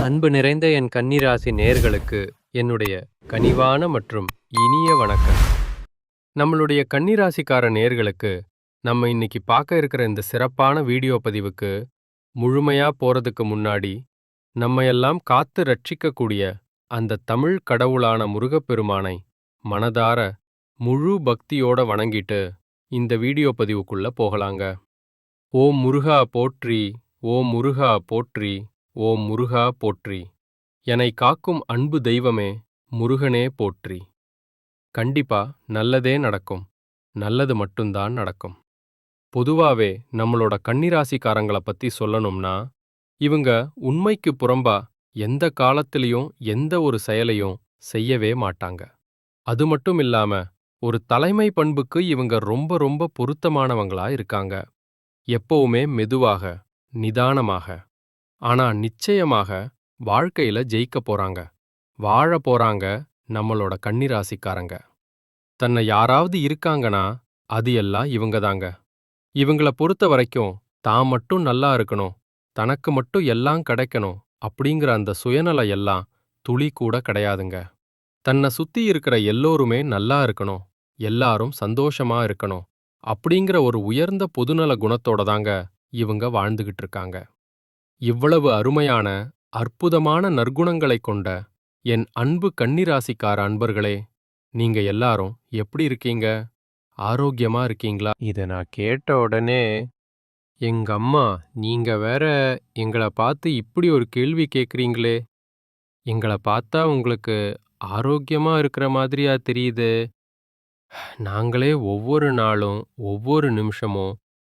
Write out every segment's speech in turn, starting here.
அன்பு நிறைந்த என் கன்னிராசி நேயர்களுக்கு என்னுடைய கனிவான மற்றும் இனிய வணக்கம். நம்மளுடைய கன்னிராசிக்கார நேயர்களுக்கு நம்ம இன்னைக்கு பார்க்க இருக்கிற இந்த சிறப்பான வீடியோ பதிவுக்கு முழுமையா போறதுக்கு முன்னாடி நம்ம எல்லாம் காத்து ரட்சிக்கக்கூடிய அந்த தமிழ் கடவுளான முருகப்பெருமானை மனதார முழு பக்தியோட வணங்கிட்டு இந்த வீடியோ பதிவுக்குள்ள போகலாங்க. ஓம் முருகா போற்றி, ஓம் முருகா போற்றி, ஓம் முருகா போற்றி. என்னை காக்கும் அன்பு தெய்வமே முருகனே போற்றி. கண்டிப்பா நல்லதே நடக்கும். நல்லது மட்டும்தான் நடக்கும். பொதுவாவே நம்மளோட கன்னிராசிக்காரங்கள பத்தி சொல்லணும்னா, இவங்க உண்மைக்கு புறம்பா எந்த காலத்திலையும் எந்த ஒரு செயலையும் செய்யவே மாட்டாங்க. அது மட்டும் இல்லாம ஒரு தலைமை பண்புக்கு இவங்க ரொம்ப ரொம்ப பொருத்தமானவங்களா இருக்காங்க. எப்பவுமே மெதுவாக, நிதானமாக, ஆனா நிச்சயமாக வாழ்க்கையில ஜெயிக்க போறாங்க, வாழ போறாங்க நம்மளோட கன்னிராசிக்காரங்க. தன்னை யாராவது இருக்காங்கன்னா அது எல்லாம் இவங்க தாங்க. இவங்கள பொறுத்த வரைக்கும் தான் மட்டும் நல்லா இருக்கணும், தனக்கு மட்டும் எல்லாம் கிடைக்கணும் அப்படிங்கிற அந்த சுயநலம் எல்லாம் துளி கூட கிடையாதுங்க. தன்னை சுத்தி இருக்கிற எல்லோருமே நல்லா இருக்கணும், எல்லாரும் சந்தோஷமா இருக்கணும் அப்படிங்கிற ஒரு உயர்ந்த பொதுநல குணத்தோட தாங்க இவங்க வாழ்ந்துகிட்டு இருக்காங்க. இவ்வளவு அருமையான அற்புதமான நற்குணங்களைக் கொண்ட என் அன்பு கன்னிராசிக்கார அன்பர்களே, நீங்க எல்லாரும் எப்படி இருக்கீங்க? ஆரோக்கியமா இருக்கீங்களா? இதை நான் கேட்ட உடனே எங்க அம்மா, நீங்க வேற எங்களை பார்த்து இப்படி ஒரு கேள்வி கேட்குறீங்களே, எங்களை பார்த்தா உங்களுக்கு ஆரோக்கியமா இருக்கிற மாதிரியா தெரியுது? நாங்களே ஒவ்வொரு நாளும் ஒவ்வொரு நிமிஷமும்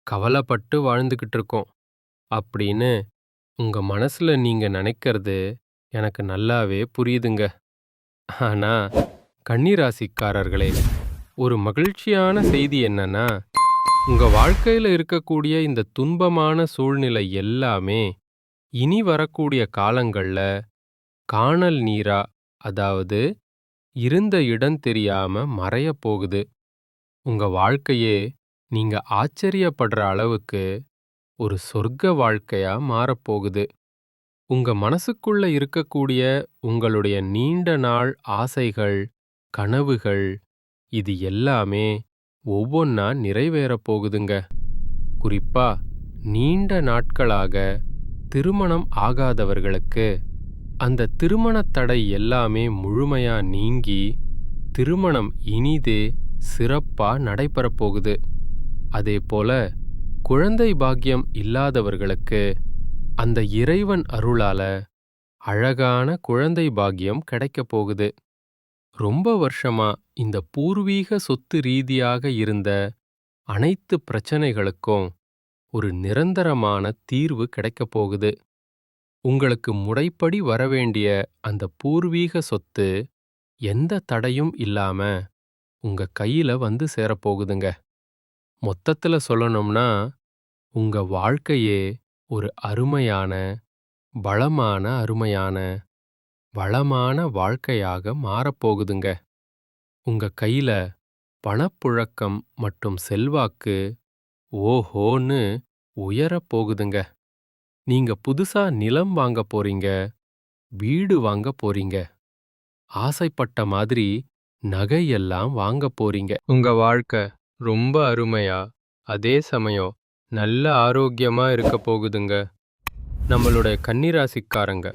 கவலைப்பட்டு வாழ்ந்துகிட்டு இருக்கோம் அப்படின்னு உங்க மனசுல நீங்க நினைக்கிறது எனக்கு நல்லாவே புரியுதுங்க. ஆனா கன்னிராசிக்காரர்களே, ஒரு மகிழ்ச்சியான செய்தி என்னன்னா, உங்க வாழ்க்கையில இருக்கக்கூடிய இந்த துன்பமான சூழ்நிலை எல்லாமே இனி வரக்கூடிய காலங்கள்ல காணல் நீரா, அதாவது இருந்த இடம் தெரியாம மறையப் போகுது. உங்க வாழ்க்கையே நீங்க ஆச்சரியப்படுற அளவுக்கு ஒரு சொர்க்க வாழ்க்கையா மாறப்போகுது. உங்க மனசுக்குள்ள இருக்கக்கூடிய உங்களுடைய நீண்ட நாள் ஆசைகள், கனவுகள், இது எல்லாமே ஒவ்வொன்னா நிறைவேறப் போகுதுங்க. குறிப்பா நீண்ட நாட்களாக திருமணம் ஆகாதவர்களுக்கு அந்த திருமணத் தடை எல்லாமே முழுமையா நீங்கி திருமணம் இனிதே சிறப்பா நடைபெறப் போகுது. அதேபோல குழந்தை பாக்கியம் இல்லாதவர்களுக்கு அந்த இறைவன் அருளால அழகான குழந்தை பாக்கியம் கிடைக்கப் போகுது. ரொம்ப வருஷமா இந்த பூர்வீக சொத்து ரீதியாக இருந்த அனைத்து பிரச்சனைகளுக்கும் ஒரு நிரந்தரமான தீர்வு கிடைக்கப் போகுது. உங்களுக்கு முறைப்படி வரவேண்டிய அந்த பூர்வீக சொத்து எந்த தடையும் இல்லாம உங்க கையில வந்து சேரப்போகுதுங்க. மொத்தத்துல சொல்லணும்னா, உங்க வாழ்க்கையே ஒரு அருமையான, அருமையான, வளமான வாழ்க்கையாக மாறப்போகுதுங்க. உங்க கையில பணப்புழக்கம் மற்றும் செல்வாக்கு ஓஹோன்னு உயரப் போகுதுங்க. நீங்க புதுசா நிலம் வாங்க போறீங்க, வீடு வாங்க போறீங்க, ஆசைப்பட்ட மாதிரி நகையெல்லாம் வாங்க போறீங்க. உங்க வாழ்க்கை ரொம்ப அருமையா, அதே சமயம் நல்ல ஆரோக்கியமா இருக்க போகுதுங்க. நம்மளுடைய கன்னிராசிக்காரங்க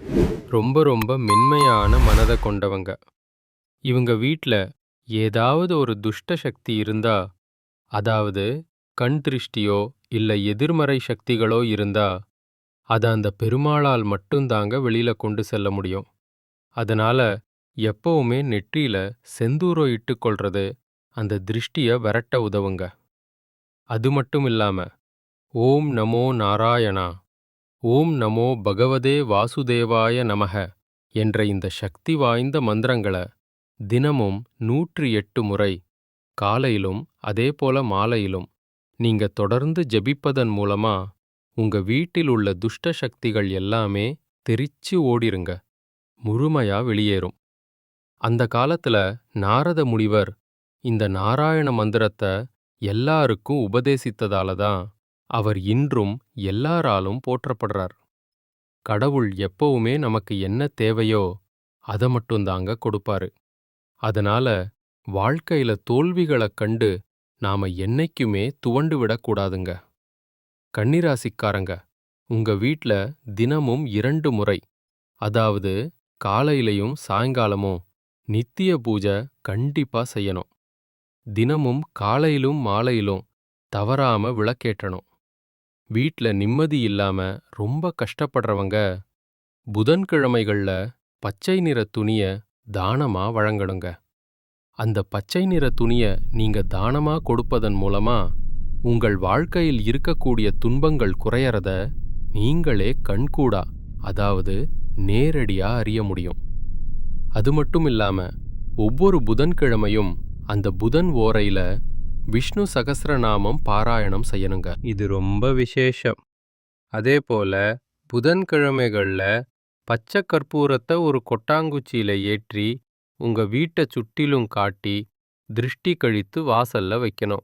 ரொம்ப ரொம்ப மென்மையான மனதை கொண்டவங்க. இவங்க வீட்ல ஏதாவது ஒரு துஷ்ட சக்தி இருந்தா, அதாவது கண் திருஷ்டியோ இல்ல எதிர்மறை சக்திகளோ இருந்தா, அதை அந்த பெருமாளால் மட்டும்தாங்க வெளியில கொண்டு செல்ல முடியும். அதனால எப்பவுமே நெற்றியில செந்தூரம் இட்டுக்கொள்றது அந்த திருஷ்டிய விரட்ட உதவுங்க. அது மட்டும் இல்லாம ஓம் நமோ நாராயணா, ஓம் நமோ பகவதே வாசுதேவாய நமக என்ற இந்த சக்தி வாய்ந்த மந்திரங்களை தினமும் 108 முறை காலையிலும் அதேபோல மாலையிலும் நீங்க தொடர்ந்து ஜெபிப்பதன் மூலமா உங்க வீட்டில் உள்ள துஷ்ட சக்திகள் எல்லாமே தெரிச்சு ஓடிருங்க, முழுமையா வெளியேறும். அந்த காலத்துல நாரத முனிவர் இந்த நாராயண மந்திரத்தை எல்லாருக்கும் உபதேசித்ததால தான் அவர் இன்றும் எல்லாராலும் போற்றப்படுறார். கடவுள் எப்பவுமே நமக்கு என்ன தேவையோ அத மட்டும்தாங்க கொடுப்பாரு. அதனால வாழ்க்கையில தோல்விகளக் கண்டு நாம என்னைக்குமே துவண்டு விடக்கூடாதுங்க. கன்னிராசிக்காரங்க, உங்க வீட்ல தினமும் 2 முறை, அதாவது காலையிலயும் சாயங்காலமும் நித்திய பூஜை கண்டிப்பா செய்யணும். தினமும் காலையிலும் மாலையிலும் தவறாம விளக்கேற்றணும். வீட்ல நிம்மதி இல்லாம ரொம்ப கஷ்டப்படுறவங்க புதன்கிழமைகள்ல பச்சை நிற துணிய தானமா வழங்கணுங்க. அந்த பச்சை நிற துணிய நீங்க தானமா கொடுப்பதன் மூலமா உங்கள் வாழ்க்கையில் இருக்கக்கூடிய துன்பங்கள் குறையறத நீங்களே கண்கூடா, அதாவது நேரடியா அறிய முடியும். அது மட்டும் இல்லாம ஒவ்வொரு புதன்கிழமையும் அந்த புதன் ஓரையில விஷ்ணு சகஸ்ரநாமம் பாராயணம் செய்யணுங்க. இது ரொம்ப விசேஷம். அதே போல புதன்கிழமைகள்ல பச்சை கற்பூரத்தை ஒரு கொட்டாங்குச்சியில ஏற்றி உங்க வீட்டை சுற்றிலும் காட்டி திருஷ்டி கழித்து வாசல்ல வைக்கணும்.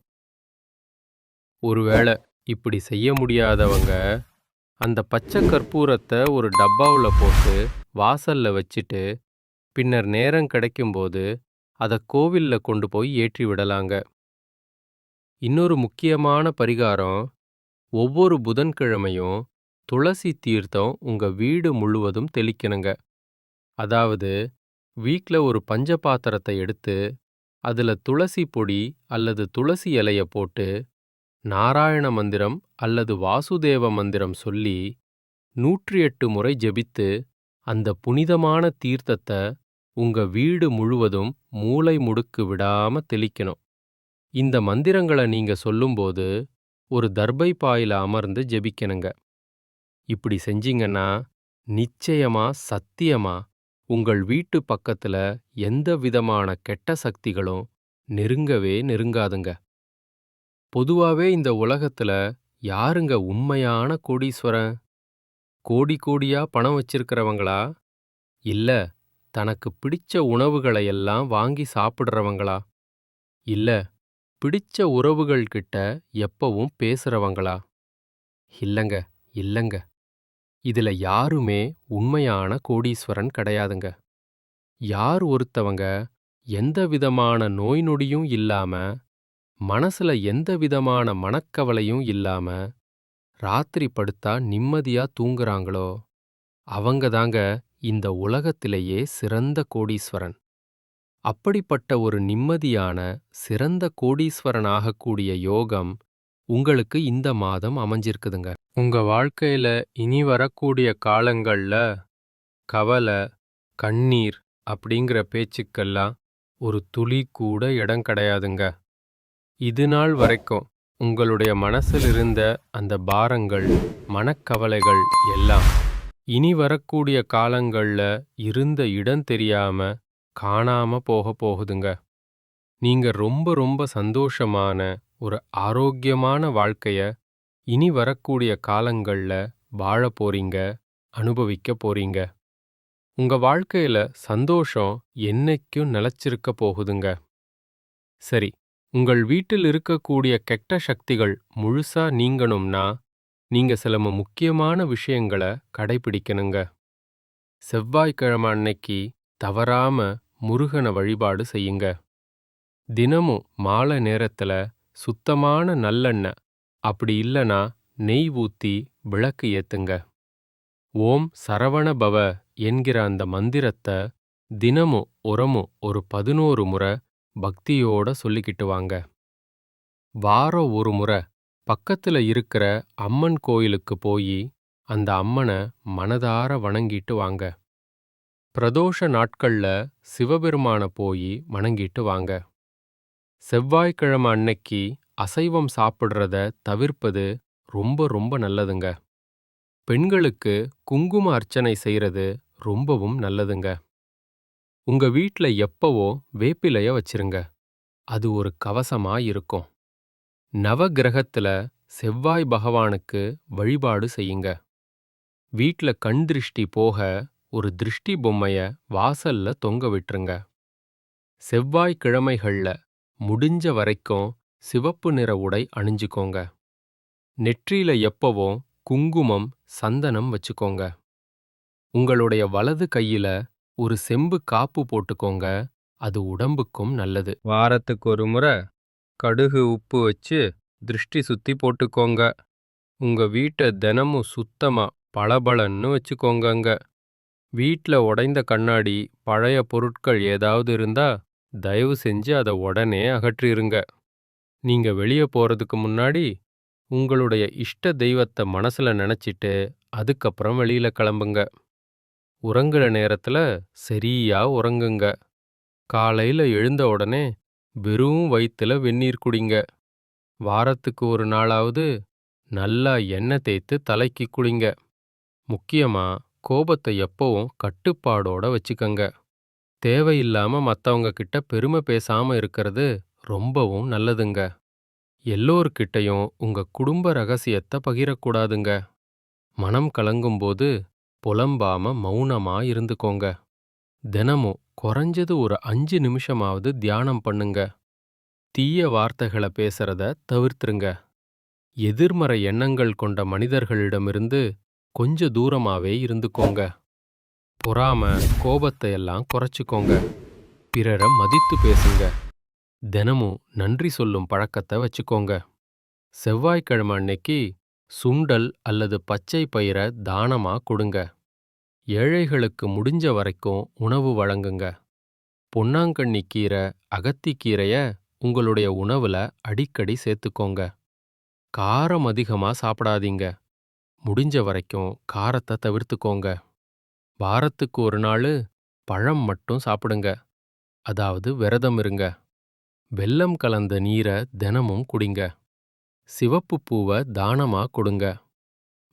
ஒருவேளை இப்படி செய்ய முடியாதவங்க அந்த பச்சை கற்பூரத்தை ஒரு டப்பாவுல போட்டு வாசல்ல வச்சிட்டு பின்னர் நேரம் கிடைக்கும்போது அதை கோவில்ல கொண்டு போய் ஏற்றி விடலாங்க. இன்னொரு முக்கியமான பரிகாரம், ஒவ்வொரு புதன்கிழமையும் துளசி தீர்த்தம் உங்க வீடு முழுவதும் தெளிக்கணுங்க. அதாவது வீட்ல ஒரு பஞ்ச பாத்திரத்தை எடுத்து அதுல துளசி பொடி அல்லது துளசி இலைய போட்டு நாராயண மந்திரம் அல்லது வாசுதேவ மந்திரம் சொல்லி 108 முறை ஜெபித்து அந்த புனிதமான தீர்த்தத்தை உங்க வீடு முழுவதும் மூலை முடுக்கு விடாம தெளிக்கணும். இந்த மந்திரங்களை நீங்க சொல்லும்போது ஒரு தர்பை பாயில அமர்ந்து ஜெபிக்கணுங்க. இப்படி செஞ்சீங்கன்னா நிச்சயமா சத்தியமா உங்கள் வீட்டு பக்கத்துல எந்த விதமான கெட்ட சக்திகளும் நெருங்கவே நெருங்காதுங்க. பொதுவாவே இந்த உலகத்துல யாருங்க உண்மையான கோடீஸ்வரன்? கோடி கோடியா பணம் வச்சிருக்கிறவங்களா? இல்ல தனக்கு பிடிச்ச உணவுகளை எல்லாம் வாங்கி சாப்பிடுறவங்களா? இல்ல பிடிச்ச உறவுகள் கிட்ட எப்பவும் பேசுறவங்களா? இல்லங்க, இல்லங்க. இதுல யாருமே உண்மையான கோடீஸ்வரன் கிடையாதுங்க. யார் ஒருத்தவங்க எந்த விதமான நோய் நொடியும் இல்லாம, மனசுல எந்த விதமான மனக்கவலையும் இல்லாம, ராத்திரி படுத்தா நிம்மதியா தூங்குறாங்களோ, அவங்க தாங்க இந்த உலகத்திலேயே சிறந்த கோடீஸ்வரன். அப்படிப்பட்ட ஒரு நிம்மதியான, சிறந்த கோடீஸ்வரன் ஆகக்கூடிய யோகம் உங்களுக்கு இந்த மாதம் அமைஞ்சிருக்குதுங்க. உங்க வாழ்க்கையில இனி வரக்கூடிய காலங்கள்ல கவலை, கண்ணீர் அப்படிங்கிற பேச்சுக்கெல்லாம் ஒரு துளி கூட இடம் கிடையாதுங்க. இது நாள் வரைக்கும் உங்களுடைய மனசில் இருந்த அந்த பாரங்கள், மனக்கவலைகள் எல்லாம் இனி வரக்கூடிய காலங்கள்ல இருந்த இடம் தெரியாம காணாம போக போகுதுங்க. நீங்க ரொம்ப ரொம்ப சந்தோஷமான ஒரு ஆரோக்கியமான வாழ்க்கைய இனி வரக்கூடிய காலங்கள்ல வாழ போறீங்க, அனுபவிக்க போறீங்க. உங்க வாழ்க்கையில சந்தோஷம் என்னைக்கும் நிலைச்சிருக்க போகுதுங்க. சரி, உங்கள் வீட்டில் இருக்கக்கூடிய கெட்ட சக்திகள் முழுசா நீங்கணும்னா நீங்க சில முக்கியமான விஷயங்களை கடைபிடிக்கணுங்க. செவ்வாய்க்கிழமை அன்னைக்கு தவறாம முருகனை வழிபாடு செய்யுங்க. தினமும் மாலை நேரத்துல சுத்தமான நல்லெண்ணெய், அப்படி இல்லனா நெய் ஊத்தி விளக்கு ஏத்துங்க. ஓம் சரவண பவ என்கிற அந்த மந்திரத்தை தினமும் ஒரு 11 முறை பக்தியோட சொல்லிக்கிட்டு வாங்க. வாரம் ஒரு முறை பக்கத்துல இருக்கிற அம்மன் கோயிலுக்கு போய் அந்த அம்மனை மனதார வணங்கிட்டு வாங்க. பிரதோஷ நாட்கள்ல சிவபெருமான போய் வணங்கிட்டு வாங்க. செவ்வாய்க்கிழமை அன்னைக்கு அசைவம் சாப்பிடுறத தவிர்ப்பது ரொம்ப ரொம்ப நல்லதுங்க. பெண்களுக்கு குங்கும அர்ச்சனை செய்யறது ரொம்பவும் நல்லதுங்க. உங்க வீட்ல எப்பவும் வேப்பிலைய வச்சிருங்க. அது ஒரு கவசமா இருக்கும். நவக்கிரகத்துல செவ்வாய் பகவானுக்கு வழிபாடு செய்யுங்க. வீட்ல கண் திருஷ்டி போக ஒரு திருஷ்டி பொம்மைய வாசல்ல தொங்க விட்டுருங்க. செவ்வாய்க்கிழமைகள்ல முடிஞ்ச வரைக்கும் சிவப்பு நிற உடை அணிஞ்சுக்கோங்க. நெற்றியில எப்பவும் குங்குமம், சந்தனம் வச்சுக்கோங்க. உங்களுடைய வலது கையில ஒரு செம்பு காப்பு போட்டுக்கோங்க. அது உடம்புக்கும் நல்லது. வாரத்துக்கு ஒரு முறை கடுகு உப்பு வச்சு திருஷ்டி சுத்தி போட்டுக்கோங்க. உங்க வீட்டை தினமும் சுத்தமா பளபளன்னு வச்சுக்கோங்கங்க. வீட்ல உடைந்த கண்ணாடி, பழைய பொருட்கள் ஏதாவது இருந்தா தயவு செஞ்சு அதை உடனே அகற்றிருங்க. நீங்க வெளியே போறதுக்கு முன்னாடி உங்களுடைய இஷ்ட தெய்வத்தை மனசுல நினைச்சிட்டு அதுக்கப்புறம் வெளியில கிளம்புங்க. உறங்குற நேரத்துல சரியா உறங்குங்க. காலையில எழுந்த உடனே வெறும் வயித்துல வெந்நீர் குடிங்க. வாரத்துக்கு ஒரு நாளாவது நல்லா எண்ணெய் தேய்த்து தலைக்கு குளிங்க. முக்கியமா கோபத்தை எப்பவும் கட்டுப்பாடோட வச்சுக்கங்க. தேவையில்லாம மத்தவங்க கிட்ட பெருமை பேசாம இருக்கிறது ரொம்பவும் நல்லதுங்க. எல்லோர்கிட்டயும் உங்க குடும்ப ரகசியத்தை பகிரக்கூடாதுங்க. மனம் கலங்கும்போது புலம்பாம மௌனமா இருந்துக்கோங்க. தினமும் குறைஞ்சது ஒரு 5 நிமிஷமாவது தியானம் பண்ணுங்க. தீய வார்த்தைகளை பேசுறத தவிர்த்துருங்க. எதிர்மறை எண்ணங்கள் கொண்ட மனிதர்களிடமிருந்து கொஞ்ச தூரமாவே இருந்துக்கோங்க. பொறாம, கோபத்தை எல்லாம் குறைச்சுக்கோங்க. பிறரை மதித்து பேசுங்க. தினமும் நன்றி சொல்லும் பழக்கத்தை வச்சுக்கோங்க. செவ்வாய்க்கிழமை அன்னைக்கு சுண்டல் அல்லது பச்சை பயிரை தானமா கொடுங்க. ஏழைகளுக்கு முடிஞ்ச வரைக்கும் உணவு வழங்குங்க. பொன்னாங்கண்ணி கீரை, அகத்திக்கீரைய உங்களுடைய உணவுல அடிக்கடி சேர்த்துக்கோங்க. காரம் அதிகமா சாப்பிடாதீங்க. முடிஞ்ச வரைக்கும் காரத்தை தவிர்த்துக்கோங்க. வாரத்துக்கு ஒரு நாள் பழம் மட்டும் சாப்பிடுங்க. அதாவது விரதம் இருங்க. வெல்லம் கலந்த நீரை தினமும் குடிங்க. சிவப்பு பூவை தானமா கொடுங்க.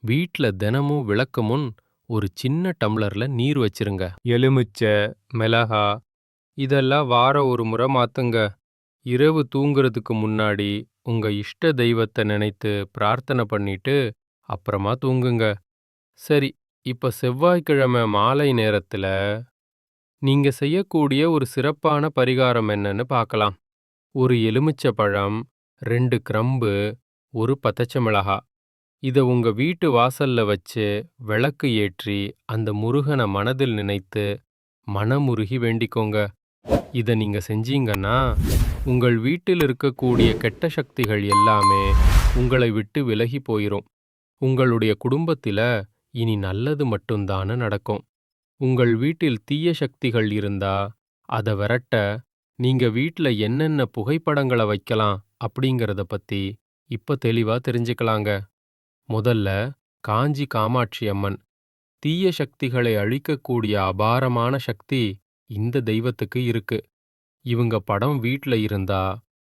வீட்ல தினமும் விளக்கு முன் ஒரு சின்ன டம்ளர்ல நீர் வச்சிருங்க. எலுமிச்சை, மிளகா இதெல்லாம் வாரம் ஒரு முறை மாத்துங்க. இரவு தூங்குறதுக்கு முன்னாடி உங்க இஷ்ட தெய்வத்தை நினைத்து பிரார்த்தனை பண்ணிட்டு அப்புறமா தூங்குங்க. சரி, இப்ப செவ்வாய்க்கிழமை மாலை நேரத்துல நீங்க செய்யக்கூடிய ஒரு சிறப்பான பரிகாரம் என்னன்னு பார்க்கலாம். ஒரு எலுமிச்சை பழம், 2 கிரம்பு, ஒரு பச்சை மிளகா. இத உங்க வீட்டு வாசல்ல வச்சு விளக்கு ஏற்றி அந்த முருகனை மனதில் நினைத்து மனமுருகி வேண்டிக்கோங்க. இத நீங்க செஞ்சீங்கன்னா உங்கள் வீட்டில் இருக்கக்கூடிய கெட்ட சக்திகள் எல்லாமே உங்களை விட்டு விலகி போயிரும். உங்களுடைய குடும்பத்தில இனி நல்லது மட்டும்தான நடக்கும். உங்கள் வீட்டில் தீய சக்திகள் இருந்தா அத விரட்ட நீங்க வீட்ல என்னென்ன புகைப்படங்களை வைக்கலாம் அப்படிங்கறத பத்தி இப்ப தெளிவா தெரிஞ்சுக்கலாங்க. முதல்ல காஞ்சி காமாட்சி அம்மன். தீய சக்திகளை அழிக்கக்கூடிய அபாரமான சக்தி இந்த தெய்வத்துக்கு இருக்கு. இவங்க படம் வீட்ல இருந்தா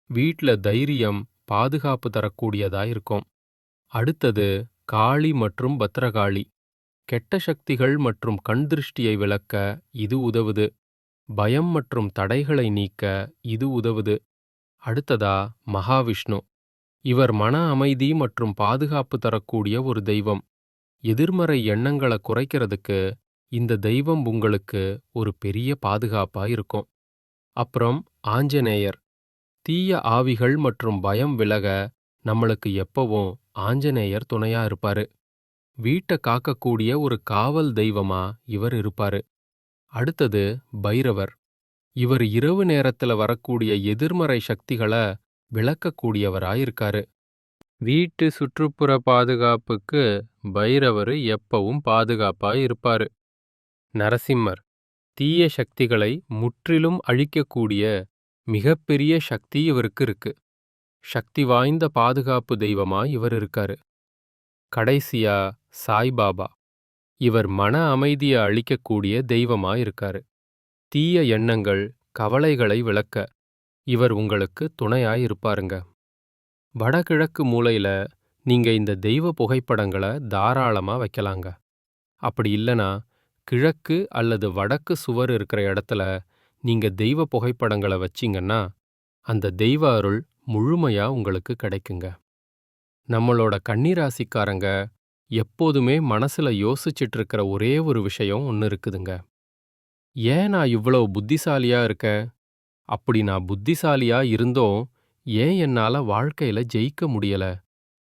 வீட்ல தைரியம், பாதுகாப்பு தரக்கூடியதா இருக்கும். அடுத்தது காளி மற்றும் பத்ரகாளி. கெட்ட சக்திகள் மற்றும் கண் திருஷ்டியை விலக்க இது உதவுது. பயம் மற்றும் தடைகளை நீக்க இது உதவுது. அடுத்ததா மகாவிஷ்ணு. இவர் மன அமைதி மற்றும் பாதுகாப்பு தரக்கூடிய ஒரு தெய்வம். எதிர்மறை எண்ணங்களை குறைக்கிறதுக்கு இந்த தெய்வம் உங்களுக்கு ஒரு பெரிய பாதுகாப்பா இருக்கும். அப்புறம் ஆஞ்சநேயர். தீய ஆவிகள் மற்றும் பயம் விலக நம்மளுக்கு எப்பவும் ஆஞ்சநேயர் துணையா இருப்பாரு. வீட்டை காக்கக்கூடிய ஒரு காவல் தெய்வமா இவர் இருப்பாரு. அடுத்தது பைரவர். இவர் இரவு நேரத்துல வரக்கூடிய எதிர்மறை சக்திகளை விளக்கக்கூடியவராயிருக்காரு. வீட்டு சுற்றுப்புற பாதுகாப்புக்கு பைரவர் எப்பவும் பாதுகாப்பா இருப்பாரு. நரசிம்மர். தீய சக்திகளை முற்றிலும் அழிக்கக்கூடிய மிகப்பெரிய சக்தி இவருக்கு இருக்கு. சக்தி வாய்ந்த பாதுகாப்பு தெய்வமா இவர் இருக்காரு. கடைசியா சாய்பாபா. இவர் மன அமைதியை அளிக்கக்கூடிய தெய்வமா இருக்காரு. தீய எண்ணங்கள், கவலைகளை விளக்க இவர் உங்களுக்கு துணையாயிருப்பாருங்க. வடகிழக்கு மூலையில நீங்க இந்த தெய்வ புகைப்படங்களை தாராளமா வைக்கலாங்க. அப்படி இல்லனா கிழக்கு அல்லது வடக்கு சுவர் இருக்கிற இடத்துல நீங்க தெய்வ புகைப்படங்களை வச்சீங்கன்னா அந்த தெய்வ அருள் முழுமையா உங்களுக்கு கிடைக்குங்க. நம்மளோட கன்னிராசிக்காரங்க எப்போதுமே மனசுல யோசிச்சுட்டு இருக்கிற ஒரே ஒரு விஷயம் ஒன்று இருக்குதுங்க. ஏன் நான் இவ்வளவு புத்திசாலியா இருக்கேன்? அப்படி நான் புத்திசாலியா இருந்தோம் ஏன் என்னால வாழ்க்கையில ஜெயிக்க முடியல?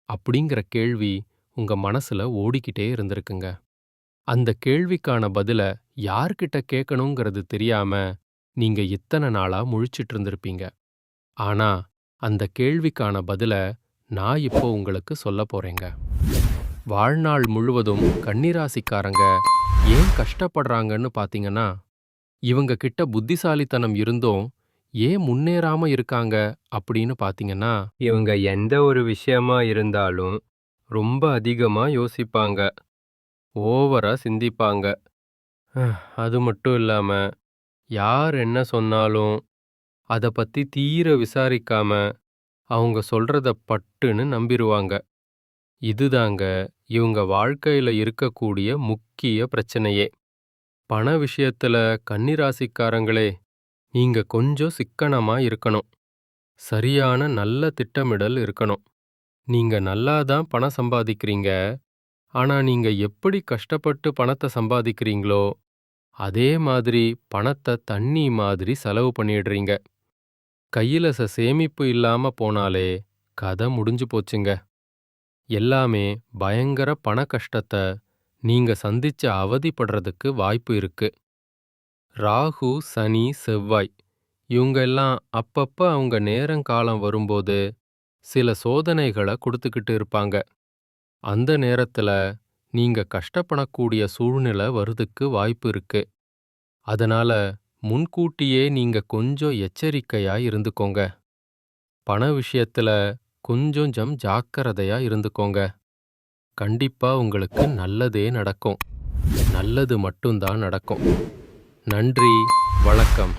அப்படிங்கிற கேள்வி உங்க மனசுல ஓடிக்கிட்டே இருந்திருக்குங்க. அந்த கேள்விக்கான பதில யார்கிட்ட கேட்கணுங்கிறது தெரியாம நீங்க இத்தனை நாளா முழிச்சிட்டு இருந்திருப்பீங்க. ஆனா, அந்த கேள்விக்கான பதில நான் இப்போ உங்களுக்கு சொல்லப் போறேங்க. வாழ்நாள் முழுவதும் கன்னிராசிக்காரங்க ஏன் கஷ்டப்படுறாங்கன்னு பாத்தீங்கன்னா, இவங்க கிட்ட புத்திசாலித்தனம் இருந்தும் ஏன் முன்னேறாம இருக்காங்க அப்படின்னு பாத்தீங்கன்னா, இவங்க எந்த ஒரு விஷயமா இருந்தாலும் ரொம்ப அதிகமா யோசிப்பாங்க, ஓவரா சிந்திப்பாங்க. அது மட்டும் இல்லாம, யார் என்ன சொன்னாலும் அத பத்தி தீர விசாரிக்காம அவங்க சொல்றத பட்டுன்னு நம்பிருவாங்க. இதுதாங்க இவங்க வாழ்க்கையில இருக்கக்கூடிய முக்கிய பிரச்சனையே. பண விஷயத்துல கன்னிராசிக்காரங்களே, நீங்க கொஞ்சம் சிக்கனமா இருக்கணும். சரியான நல்ல திட்டமிடல் இருக்கணும். நீங்க நல்லா தான் பணம் சம்பாதிக்கிறீங்க. ஆனா நீங்க எப்படி கஷ்டப்பட்டு பணத்தை சம்பாதிக்கிறீங்களோ, அதே மாதிரி பணத்தை தண்ணி மாதிரி செலவு பண்ணிடுறீங்க. கையில சேமிப்பு இல்லாம போனாலே கதை முடிஞ்சு போச்சுங்க. எல்லாமே பயங்கர பண கஷ்டத்த நீங்க சந்திச்சு அவதிப்படுறதுக்கு வாய்ப்பு இருக்கு. ராகு, சனி, செவ்வாய் இவங்க எல்லாம் அப்பப்ப அவங்க நேரங்காலம் வரும்போது சில சோதனைகளை கொடுத்துக்கிட்டு இருப்பாங்க. அந்த நேரத்துல நீங்க கஷ்டப்படக்கூடிய சூழ்நிலை வருதுக்கு வாய்ப்பு இருக்கு. அதனால முன்கூட்டியே நீங்க கொஞ்சம் எச்சரிக்கையா இருந்துக்கோங்க. பண விஷயத்துல கொஞ்சம் ஜாக்கிரதையா இருந்துக்கோங்க. கண்டிப்பா உங்களுக்கு நல்லதே நடக்கும். நல்லது மட்டும்தான் நடக்கும். நன்றி, வணக்கம்.